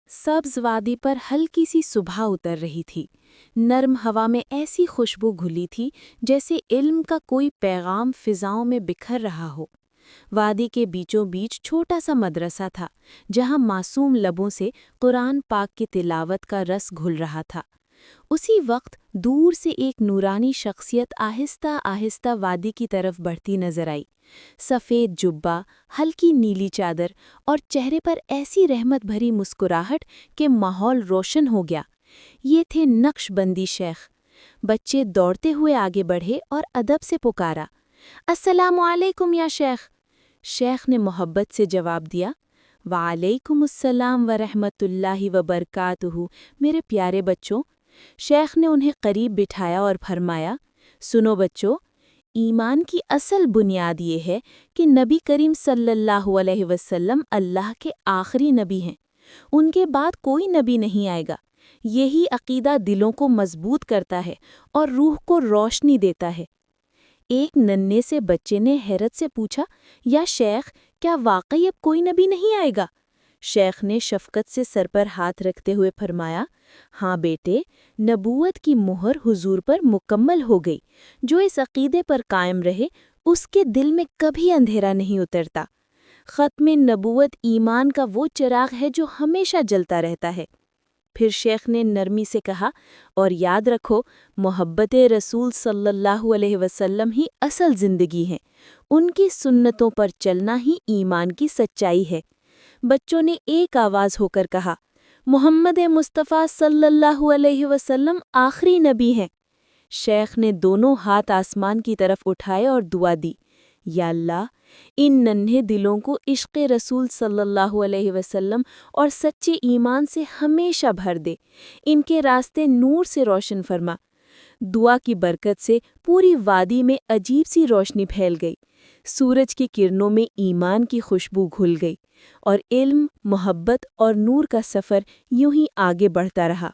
سبز وادی پر ہلکی سی صبح اتر رہی تھی۔ نرم ہوا میں ایسی خوشبو گھلی تھی جیسے علم کا کوئی پیغام فضاؤں میں بکھر رہا ہو۔ وادی کے بیچوں بیچ چھوٹا سا مدرسہ تھا جہاں معصوم لبوں سے قرآن پاک کی تلاوت کا رس گھل رہا تھا۔ اسی وقت دور سے ایک نورانی شخصیت آہستہ آہستہ وادی کی طرف بڑھتی نظر آئی۔ سفید جبہ، ہلکی نیلی چادر اور چہرے پر ایسی رحمت بھری مسکراہٹ کہ ماحول روشن ہو گیا۔ یہ تھے نقش بندی شیخ۔ بچے دوڑتے ہوئے آگے بڑھے اور ادب سے پکارا، السلام علیکم یا شیخ۔ شیخ نے محبت سے جواب دیا، وعلیکم السلام ورحمۃ اللہ وبرکاتہ میرے پیارے بچوں۔ شیخ نے انہیں قریب بٹھایا اور فرمایا، سنو بچوں، ایمان کی اصل بنیاد یہ ہے کہ نبی کریم صلی اللہ علیہ وسلم اللہ کے آخری نبی ہیں۔ ان کے بعد کوئی نبی نہیں آئے گا۔ یہی عقیدہ دلوں کو مضبوط کرتا ہے اور روح کو روشنی دیتا ہے۔ ایک ننھے سے بچے نے حیرت سے پوچھا، یا شیخ، کیا واقعی اب کوئی نبی نہیں آئے گا؟ شیخ نے شفقت سے سر پر ہاتھ رکھتے ہوئے فرمایا، ہاں بیٹے، نبوت کی مہر حضور پر مکمل ہو گئی۔ جو اس عقیدے پر قائم رہے اس کے دل میں کبھی اندھیرا نہیں اترتا۔ ختم نبوت ایمان کا وہ چراغ ہے جو ہمیشہ جلتا رہتا ہے۔ پھر شیخ نے نرمی سے کہا، اور یاد رکھو، محبت رسول صلی اللہ علیہ وسلم ہی اصل زندگی ہے۔ ان کی سنتوں پر چلنا ہی ایمان کی سچائی ہے۔ بچوں نے ایک آواز ہو کر کہا، محمد مصطفیٰ صلی اللہ علیہ وسلم آخری نبی ہیں۔ شیخ نے دونوں ہاتھ آسمان کی طرف اٹھائے اور دعا دی، یا اللہ، ان ننھے دلوں کو عشق رسول صلی اللہ علیہ وسلم اور سچے ایمان سے ہمیشہ بھر دے، ان کے راستے نور سے روشن فرما۔ دعا کی برکت سے پوری وادی میں عجیب سی روشنی پھیل گئی۔ سورج کی کرنوں میں ایمان کی خوشبو گھل گئی اور علم، محبت اور نور کا سفر یوں ہی آگے بڑھتا رہا۔